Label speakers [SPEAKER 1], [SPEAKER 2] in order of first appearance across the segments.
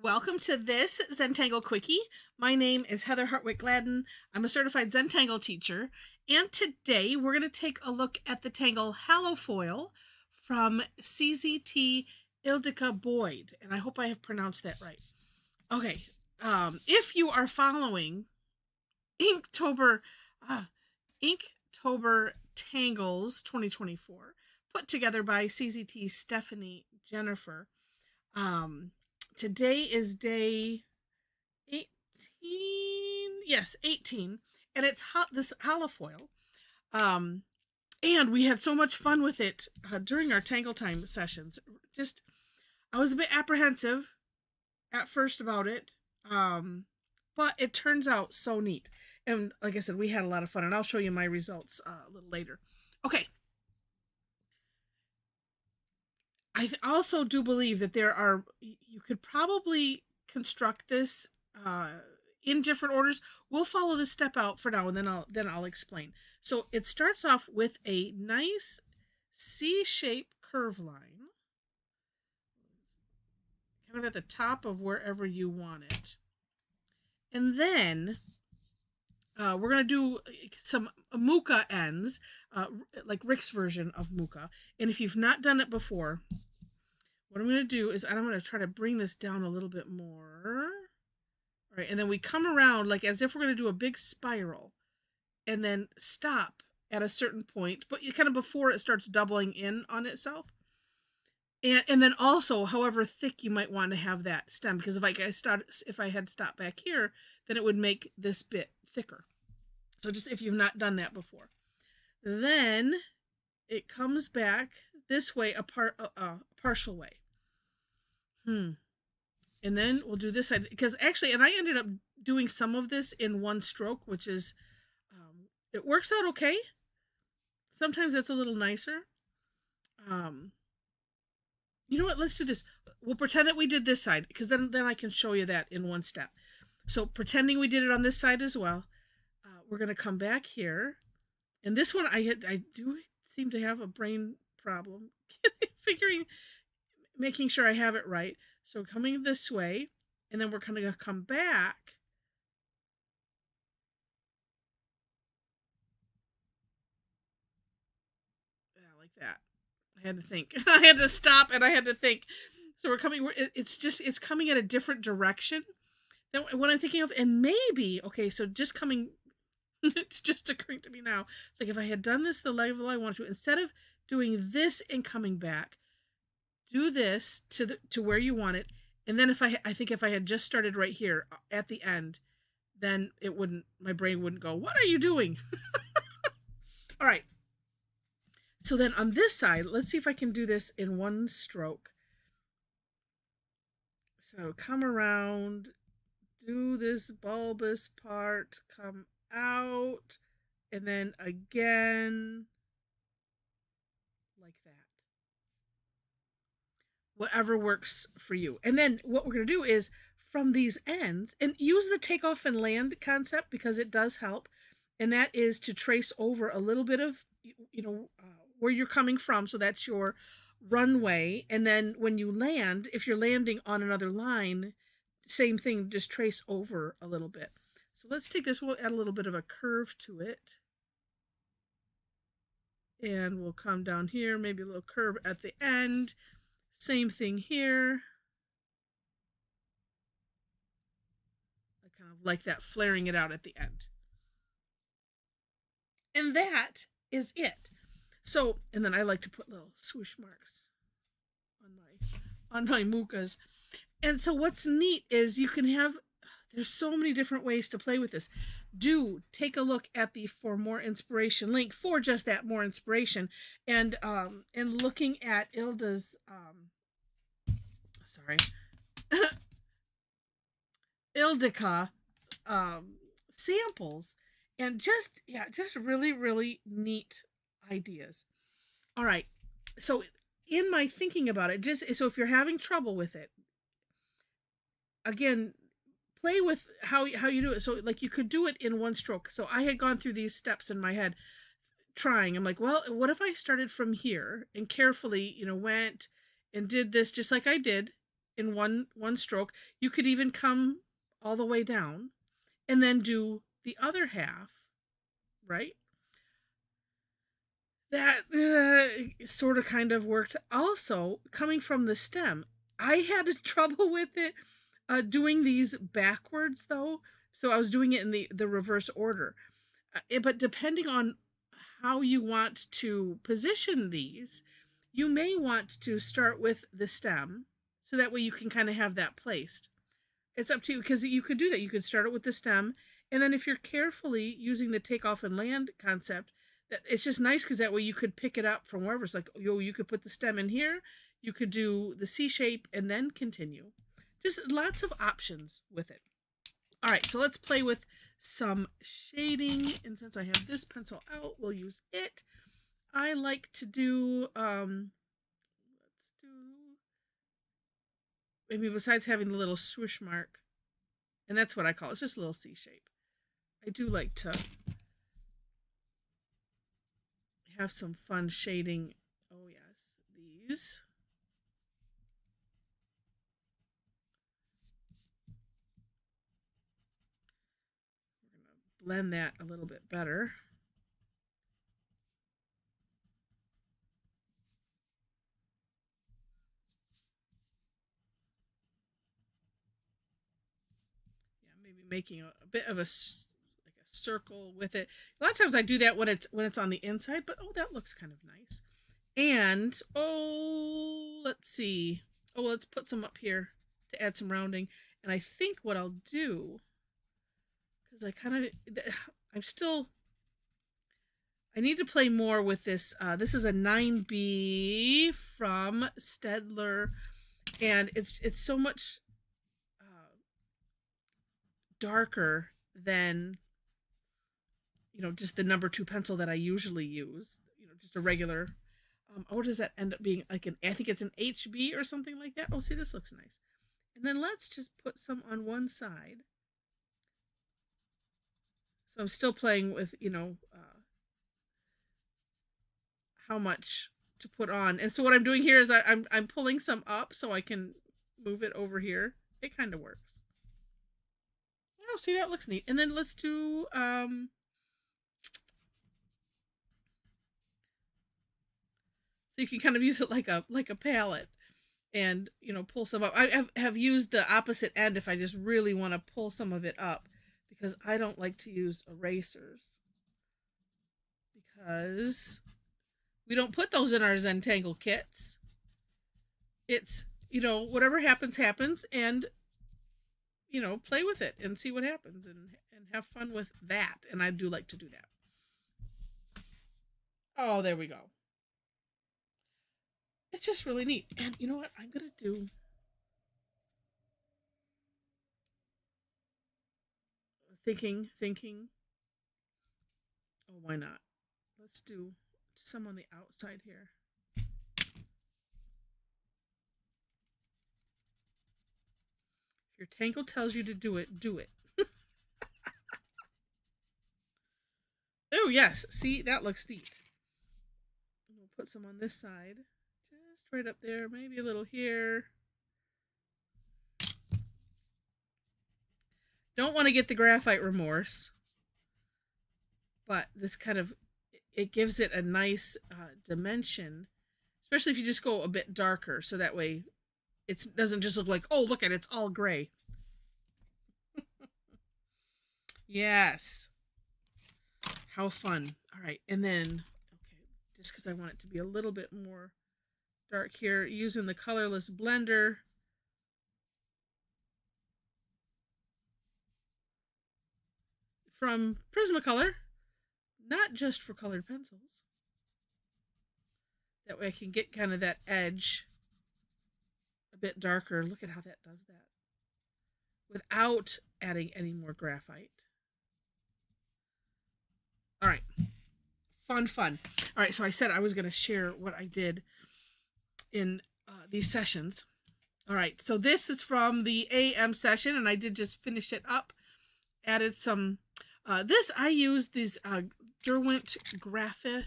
[SPEAKER 1] Welcome to this Zentangle Quickie. My name is Heather Hartwick Gladden. I'm a certified Zentangle teacher, and today we're going to take a look at the tangle Halofoil from CZT Ildica Boyd, and I hope I have pronounced that right. Okay, if you are following Inktober, Inktober Tangles 2024, put together by CZT Stephanie Jennifer, today is day 18. Yes, 18. And it's this halofoil. And we had so much fun with it during our Tangle Time sessions. I was a bit apprehensive at first about it. But it turns out so neat. And like I said, we had a lot of fun, and I'll show you my results a little later. Okay. Also do believe that you could probably construct this in different orders. We'll follow this step out for now, and then I'll explain. So it starts off with a nice C-shaped curve line, kind of at the top of wherever you want it. And then we're going to do some Muka ends, like Rick's version of Muka. And if you've not done it before, what I'm going to do is I'm going to try to bring this down a little bit more. All right, and then we come around like as if we're going to do a big spiral and then stop at a certain point, but kind of before it starts doubling in on itself. And then also, however thick you might want to have that stem, because if I had stopped back here, then it would make this bit thicker. So just if you've not done that before, then it comes back this way, a partial way. And then we'll do this side, because actually, and I ended up doing some of this in one stroke, which is, it works out okay. Sometimes it's a little nicer. You know what? Let's do this. We'll pretend that we did this side, because then I can show you that in one step. So pretending we did it on this side as well, we're going to come back here. And this one, I do seem to have a brain problem making sure I have it right. So coming this way, and then we're kind of going to come back. Yeah, like that. I had to think. I had to stop and I had to think. So we're coming. It's coming at a different direction than what I'm thinking of, and maybe okay. So just coming. It's just occurring to me now. It's like if I had done this the level I wanted to, instead of doing this and coming back, do this to where you want it, and then if I think if I had just started right here at the end, then my brain wouldn't go, what are you doing? All right. So then on this side, let's see if I can do this in one stroke. So come around, do this bulbous part, come out, and then again, like that. Whatever works for you. And then what we're going to do is from these ends, and use the take off and land concept because it does help, and that is to trace over a little bit of, where you're coming from. So that's your runway. And then when you land, if you're landing on another line, same thing, just trace over a little bit. So let's take this, we'll add a little bit of a curve to it. And we'll come down here, maybe a little curve at the end. Same thing here. I kind of like that, flaring it out at the end. And that is it. So, and then I like to put little swoosh marks on my mukas. And so what's neat is you can have, there's so many different ways to play with this. Do take a look at the For More Inspiration link for just that, more inspiration. And looking at Ilda's, Ildica samples, and just really, really neat ideas. All right. So in my thinking about it, so if you're having trouble with it, again, play with how you do it. So like you could do it in one stroke. So I had gone through these steps in my head trying. I'm like, well, what if I started from here and carefully, went and did this just like I did, in one stroke. You could even come all the way down and then do the other half, right? That sort of kind of worked. Also, coming from the stem, I had trouble with it doing these backwards though. So I was doing it in the reverse order. But depending on how you want to position these, you may want to start with the stem so that way you can kind of have that placed. It's up to you because you could do that. You could start it with the stem, and then if you're carefully using the take off and land concept, it's just nice because that way you could pick it up from wherever. It's like, you could put the stem in here, you could do the C shape and then continue. Just lots of options with it. All right, so let's play with some shading, and since I have this pencil out, we'll use it. I like to do let's do, maybe besides having the little swoosh mark, and that's what I call it, it's just a little C shape. I do like to have some fun shading. Oh yes, these. We're going to blend that a little bit better. Yeah, maybe making a bit of a circle with it. A lot of times I do that when it's on the inside, but oh, that looks kind of nice. And let's see. Oh, let's put some up here to add some rounding. And I think what I'll do, because I need to play more with this. This is a 9B from Staedtler, and it's so much darker than just the number 2 pencil that I usually use. Just a regular. What does that end up being? I think it's an HB or something like that. Oh, see, this looks nice. And then let's just put some on one side. So I'm still playing with, how much to put on. And so what I'm doing here is I'm pulling some up so I can move it over here. It kind of works. Oh, see, that looks neat. And then let's do so you can kind of use it like a palette and pull some up. I have used the opposite end if I just really want to pull some of it up, because I don't like to use erasers because we don't put those in our Zentangle kits. It's whatever happens, and play with it and see what happens and have fun with that. And I do like to do that. Oh, there we go. It's just really neat. And you know what? I'm going to do thinking. Oh, why not? Let's do some on the outside here. If your tangle tells you to do it, do it. Oh, yes. See, that looks neat. We'll put some on this side. Just right up there. Maybe a little here. Don't want to get the graphite remorse. But this kind of, it gives it a nice dimension. Especially if you just go a bit darker. So that way it doesn't just look like, oh, look at it. It's all gray. Yes. How fun. All right. And then, okay, just because I want it to be a little bit more dark here, using the colorless blender. From Prismacolor, not just for colored pencils. That way I can get kind of that edge a bit darker. Look at how that does that. Without adding any more graphite. All right. Fun. All right, so I said I was going to share what I did in these sessions. All right, so this is from the AM session, and I did just finish it up. Added some, I used these Derwent Graphitint.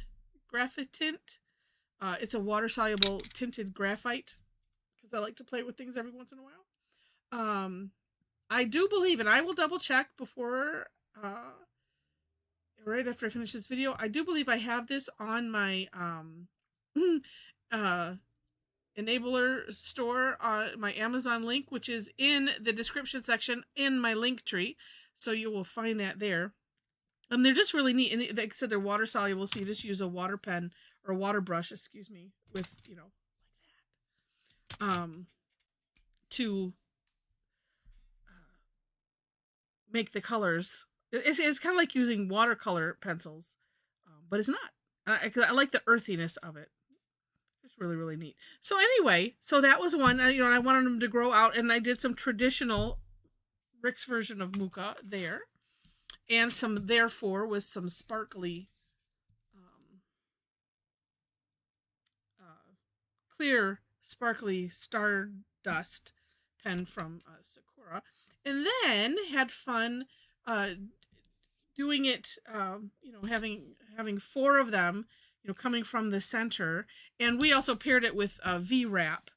[SPEAKER 1] It's a water-soluble tinted graphite, because I like to play with things every once in a while. I do believe, and I will double check before, right after I finish this video, I do believe I have this on my enabler store, my Amazon link, which is in the description section in my link tree. So you will find that there. They're just really neat. And like I said, they're water soluble. So you just use a water pen or a water brush, excuse me, with, you know, like that, to make the colors. It's kind of like using watercolor pencils, but it's not. I like the earthiness of it. It's really, really neat. So anyway, so that was one. You know, I wanted them to grow out, and I did some traditional Rick's version of Muka there, and some therefore with some sparkly, clear, sparkly stardust pen from Sakura, and then had fun doing it. You know, having 4 of them, you know, coming from the center, and we also paired it with V-Wrap,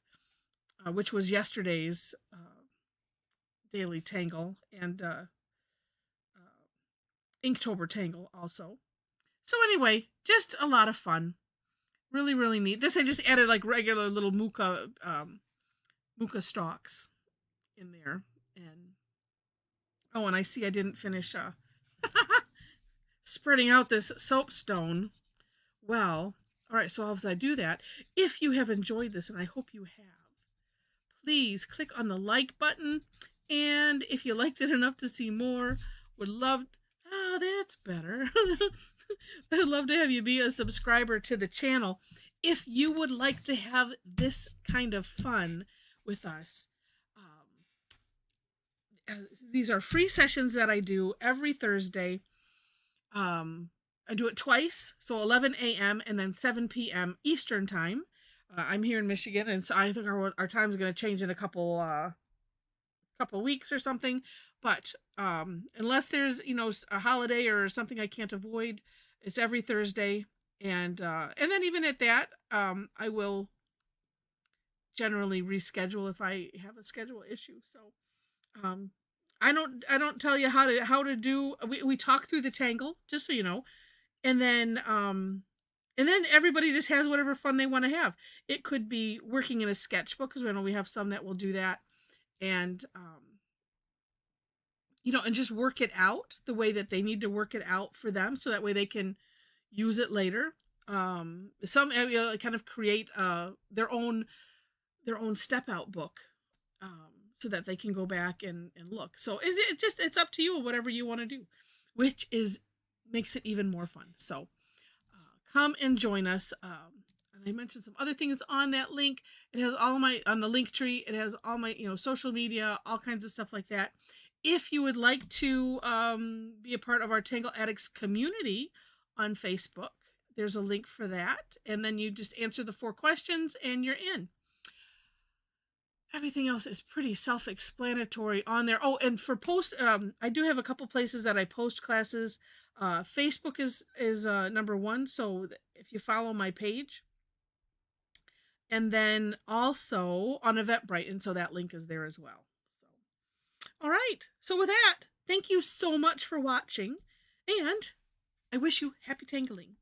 [SPEAKER 1] which was yesterday's daily tangle, and Inktober tangle also. So anyway, just a lot of fun. Really, really neat. This I just added like regular little Muka stalks in there. And oh, and I see I didn't finish spreading out this soapstone. Well, all right, so as I do that, if you have enjoyed this, and I hope you have, please click on the like button. And if you liked it enough to see more, would love, that's better. I'd love to have you be a subscriber to the channel. If you would like to have this kind of fun with us, these are free sessions that I do every Thursday. I do it twice, so 11 a.m. and then 7 p.m. Eastern time. I'm here in Michigan, and so I think our time is going to change in a couple weeks or something. But unless there's, you know, a holiday or something I can't avoid, it's every Thursday. And then even at that, I will generally reschedule if I have a schedule issue. So I don't tell you how to do. We talk through the tangle, just so you know, and then everybody just has whatever fun they want to have. It could be working in a sketchbook, because I know we have some that will do that, and you know, and just work it out the way that they need to work it out for them, so that way they can use it later. Some, you know, kind of create their own step out book, so that they can go back and look. So it's up to you, whatever you want to do, which makes it even more fun. So come and join us. And I mentioned some other things on that link. It has all on the link tree. It has all my, you know, social media, all kinds of stuff like that. If you would like to be a part of our Tangle Addicts community on Facebook, there's a link for that. And then you just answer the 4 questions and you're in. Everything else is pretty self-explanatory on there. Oh, and for post, I do have a couple places that I post classes. Facebook is number 1. So if you follow my page, and then also on Eventbrite, and so that link is there as well. So, all right. So with that, thank you so much for watching, and I wish you happy tangling.